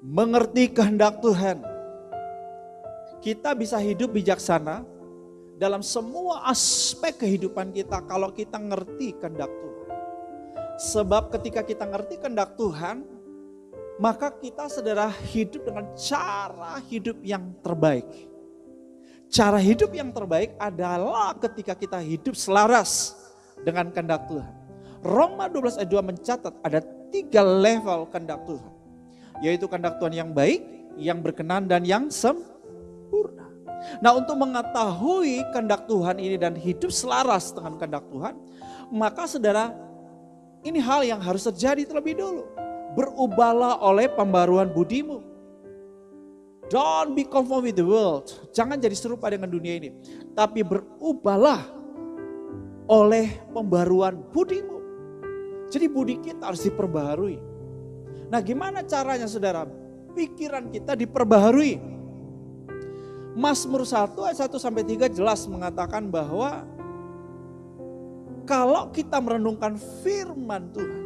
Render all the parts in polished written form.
mengerti kehendak Tuhan, kita bisa hidup bijaksana dalam semua aspek kehidupan kita kalau kita ngerti kehendak Tuhan. Sebab ketika kita ngerti kehendak Tuhan, maka kita saudara hidup dengan cara hidup yang terbaik. Cara hidup yang terbaik adalah ketika kita hidup selaras dengan kehendak Tuhan. Roma 12 ayat 2 mencatat ada 3 level kehendak Tuhan. Yaitu kehendak Tuhan yang baik, yang berkenan, dan yang sempurna. Nah, untuk mengetahui kehendak Tuhan ini dan hidup selaras dengan kehendak Tuhan, maka saudara, ini hal yang harus terjadi terlebih dulu. Berubahlah oleh pembaruan budimu. Don't be conformed with the world. Jangan jadi serupa dengan dunia ini. Tapi berubahlah oleh pembaruan budimu. Jadi budi kita harus diperbaharui. Nah, gimana caranya saudara? Pikiran kita diperbaharui. Mazmur 1 ayat 1-3 jelas mengatakan bahwa kalau kita merenungkan firman Tuhan,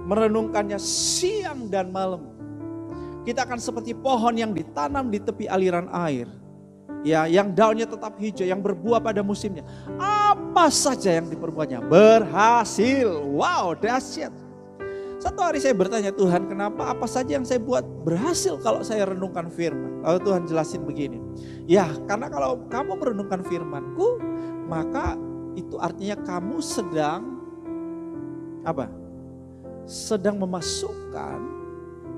merenungkannya siang dan malam, kita akan seperti pohon yang ditanam di tepi aliran air. Ya, yang daunnya tetap hijau, yang berbuah pada musimnya. Apa saja yang diperbuatnya berhasil. Wow, dahsyat. Satu hari saya bertanya, Tuhan, kenapa apa saja yang saya buat berhasil kalau saya renungkan firman? Lalu Tuhan jelasin begini. Ya, karena kalau kamu merenungkan firman-Ku, maka itu artinya kamu sedang apa? Sedang memasukkan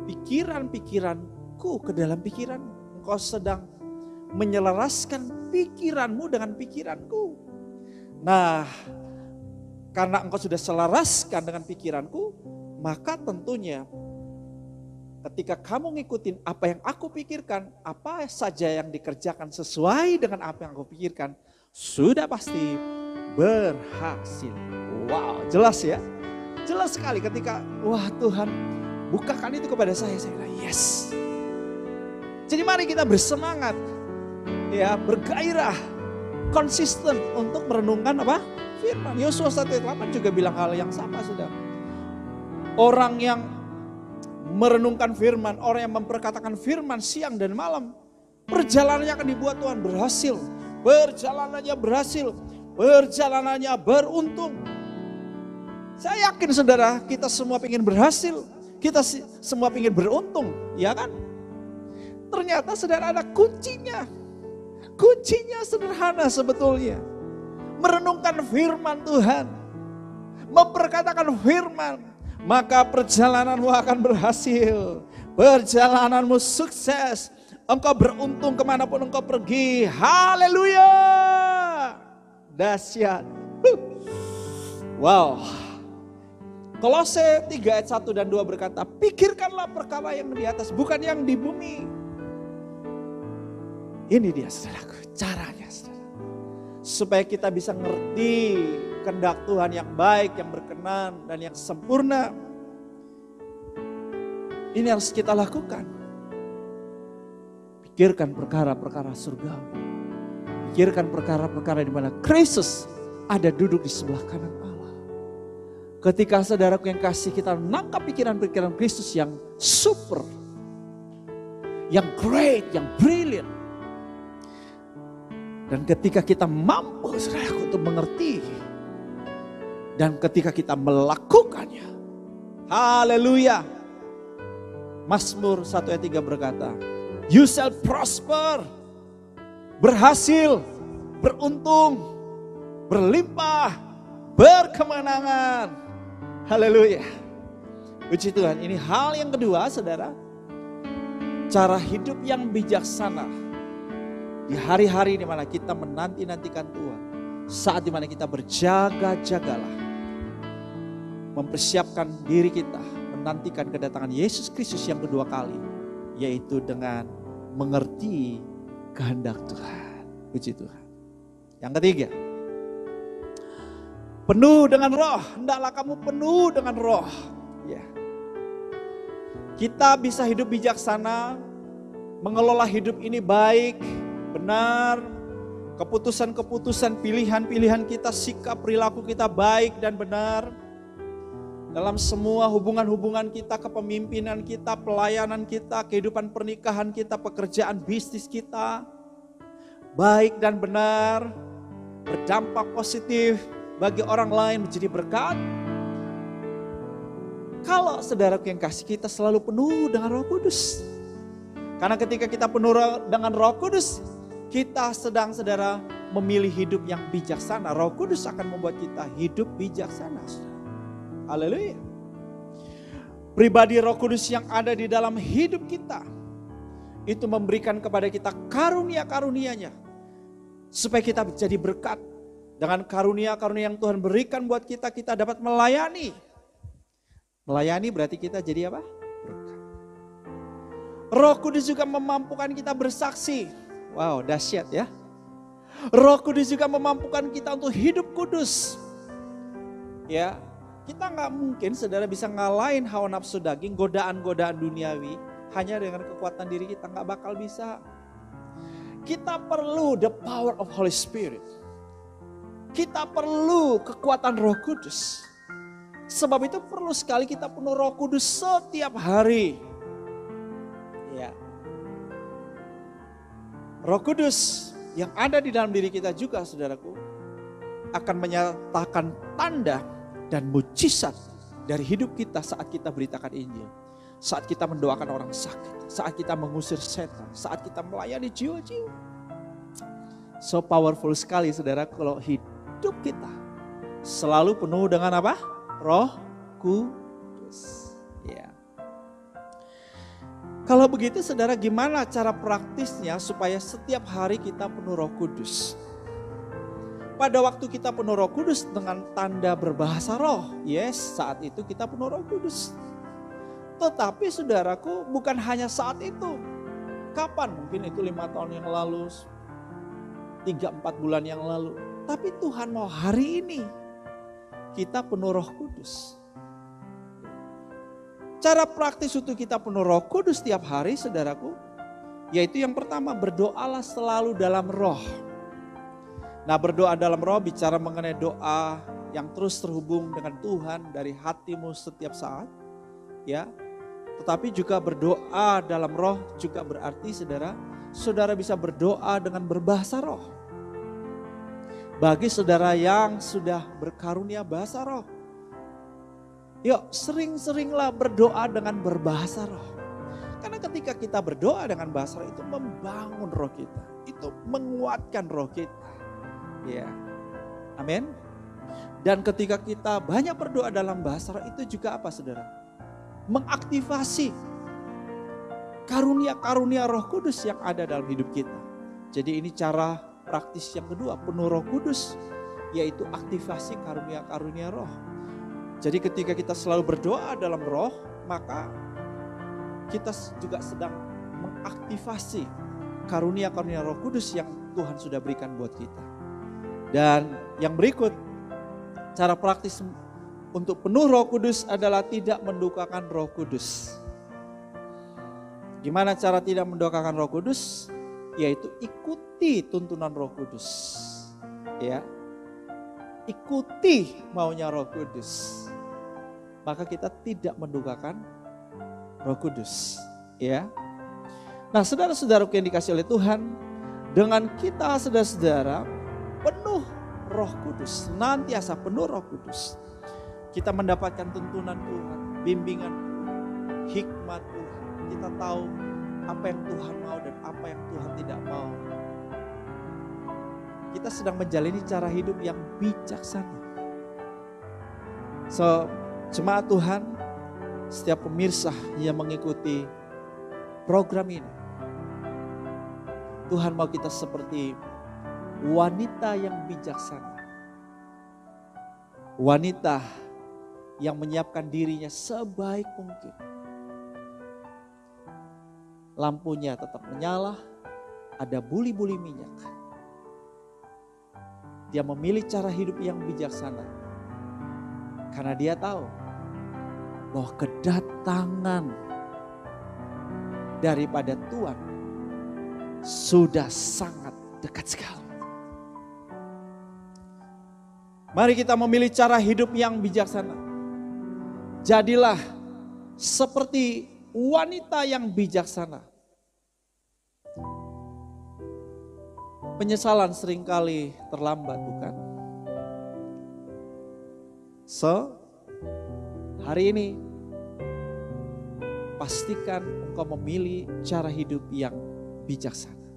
pikiran-pikiranku ke dalam pikiranmu. Engkau sedang menyelaraskan pikiranmu dengan pikiranku. Nah, karena engkau sudah selaraskan dengan pikiranku, maka tentunya ketika kamu ngikutin apa yang aku pikirkan, apa saja yang dikerjakan sesuai dengan apa yang aku pikirkan, sudah pasti berhasil. Wow, jelas ya? Jelas sekali ketika, wah Tuhan bukakan itu kepada saya bilang yes. Jadi mari kita bersemangat, ya, bergairah, konsisten untuk merenungkan apa? Firman. Yosua 1:8 juga bilang hal yang sama, saudara. Orang yang merenungkan firman, orang yang memperkatakan firman siang dan malam, perjalanannya akan dibuat Tuhan berhasil. Perjalanannya berhasil, perjalanannya beruntung. Saya yakin saudara, kita semua ingin berhasil, kita semua ingin beruntung, ya kan? Ternyata saudara ada kuncinya. Kuncinya sederhana sebetulnya. Merenungkan firman Tuhan, memperkatakan firman, maka perjalananmu akan berhasil. Perjalananmu sukses. Engkau beruntung kemanapun engkau pergi. Haleluya. Dahsyat. Wow. Kolose 3 ayat 1 dan 2 berkata, pikirkanlah perkara yang di atas, bukan yang di bumi. Ini dia saudaraku, caranya saudara. Supaya kita bisa ngerti kehendak Tuhan yang baik, yang berkenan, dan yang sempurna. Ini harus kita lakukan. Pikirkan perkara-perkara surgawi. Pikirkan perkara-perkara di mana Kristus ada duduk di sebelah kanan Allah. Ketika saudaraku yang kasih, kita menangkap pikiran-pikiran Kristus yang super, yang great, yang brilliant. Dan ketika kita mampu saudaraku untuk mengerti, dan ketika kita melakukannya, haleluya. Mazmur 1 ayat 3 berkata, you shall prosper, berhasil, beruntung, berlimpah, berkemenangan. Haleluya. Puji Tuhan, ini hal yang kedua saudara. Cara hidup yang bijaksana. Di hari-hari di mana kita menanti-nantikan Tuhan. Saat di mana kita berjaga-jagalah. Mempersiapkan diri kita. Menantikan kedatangan Yesus Kristus yang kedua kali. Yaitu dengan mengerti kehendak Tuhan. Puji Tuhan. Yang ketiga. Penuh dengan roh. Hendaklah kamu penuh dengan roh. Ya. Kita bisa hidup bijaksana. Mengelola hidup ini baik. Benar, keputusan-keputusan, pilihan-pilihan kita, sikap perilaku kita baik dan benar. Dalam semua hubungan-hubungan kita, kepemimpinan kita, pelayanan kita, kehidupan pernikahan kita, pekerjaan bisnis kita, baik dan benar, berdampak positif bagi orang lain, menjadi berkat. Kalau saudaraku yang kasih, kita selalu penuh dengan Roh Kudus. Karena ketika kita penuh dengan Roh Kudus, kita sedang saudara memilih hidup yang bijaksana. Roh Kudus akan membuat kita hidup bijaksana. Haleluya. Pribadi Roh Kudus yang ada di dalam hidup kita, itu memberikan kepada kita karunia-karunia-Nya. Supaya kita jadi berkat. Dengan karunia-karunia yang Tuhan berikan buat kita, kita dapat melayani. Melayani berarti kita jadi apa? Berkat. Roh Kudus juga memampukan kita bersaksi. Wow, dahsyat ya. Roh Kudus juga memampukan kita untuk hidup kudus. Ya, kita nggak mungkin saudara bisa ngalahin hawa nafsu daging, godaan-godaan duniawi hanya dengan kekuatan diri kita, nggak bakal bisa. Kita perlu the power of Holy Spirit. Kita perlu kekuatan Roh Kudus. Sebab itu perlu sekali kita penuh Roh Kudus setiap hari. Ya. Roh Kudus yang ada di dalam diri kita juga, saudaraku, akan menyatakan tanda dan mujizat dari hidup kita saat kita beritakan Injil. Saat kita mendoakan orang sakit, saat kita mengusir setan, saat kita melayani jiwa-jiwa. So powerful sekali saudara kalau hidup kita selalu penuh dengan apa? Roh Kudus. Ya. Kalau begitu saudara, gimana cara praktisnya supaya setiap hari kita penuh Roh Kudus? Pada waktu kita penuh Roh Kudus dengan tanda berbahasa roh, yes, saat itu kita penuh Roh Kudus. Tetapi saudaraku, bukan hanya saat itu. Kapan? Mungkin itu 5 tahun yang lalu, 3-4 bulan yang lalu. Tapi Tuhan mau hari ini kita penuh Roh Kudus. Cara praktis untuk kita penuh Roh Kudus setiap hari, saudaraku, yaitu yang pertama, berdoalah selalu dalam roh. Nah, berdoa dalam roh bicara mengenai doa yang terus terhubung dengan Tuhan dari hatimu setiap saat, ya. Tetapi juga berdoa dalam roh juga berarti saudara bisa berdoa dengan berbahasa roh. Bagi saudara yang sudah berkarunia bahasa roh, yuk sering-seringlah berdoa dengan berbahasa roh. Karena ketika kita berdoa dengan bahasa roh itu membangun roh kita. Itu menguatkan roh kita. Ya, amin. Dan ketika kita banyak berdoa dalam bahasa roh itu juga apa saudara? Mengaktifasi karunia-karunia Roh Kudus yang ada dalam hidup kita. Jadi ini cara praktis yang kedua, penuh Roh Kudus, yaitu aktivasi karunia-karunia roh. Jadi ketika kita selalu berdoa dalam roh, maka kita juga sedang mengaktifasi karunia-karunia Roh Kudus yang Tuhan sudah berikan buat kita. Dan yang berikut, cara praktis untuk penuh Roh Kudus adalah tidak mendukakan Roh Kudus. Gimana cara tidak mendukakan Roh Kudus? Yaitu ikuti tuntunan Roh Kudus. Ya. Ikuti maunya Roh Kudus. Maka kita tidak mendukakan Roh Kudus. Ya. Nah, saudara-saudaraku yang dikasih oleh Tuhan, dengan kita saudara-saudara penuh Roh Kudus, senantiasa penuh Roh Kudus, kita mendapatkan tuntunan Tuhan, bimbingan Tuhan, hikmat Tuhan. Kita tahu apa yang Tuhan mau dan apa yang Tuhan tidak mau. Kita sedang menjalani cara hidup yang bijaksana. So, jemaat Tuhan, setiap pemirsa yang mengikuti program ini, Tuhan mau kita seperti wanita yang bijaksana. Wanita yang menyiapkan dirinya sebaik mungkin. Lampunya tetap menyala, ada buli-buli minyak. Dia memilih cara hidup yang bijaksana. Karena dia tahu bahwa kedatangan daripada Tuhan sudah sangat dekat sekali. Mari kita memilih cara hidup yang bijaksana. Jadilah seperti wanita yang bijaksana. Penyesalan seringkali terlambat, bukan? Hari ini pastikan engkau memilih cara hidup yang bijaksana.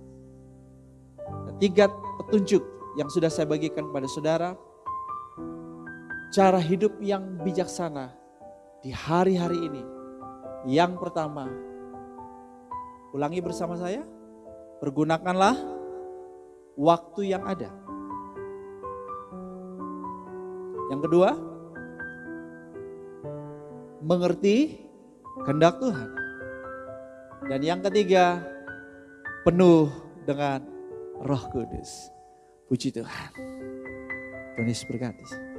3 petunjuk yang sudah saya bagikan kepada saudara. Cara hidup yang bijaksana di hari-hari ini. Yang pertama, ulangi bersama saya. Pergunakanlah waktu yang ada. Yang kedua, mengerti kehendak Tuhan. Dan yang ketiga, penuh dengan Roh Kudus. Puji Tuhan. Tuhan Yesus berkati.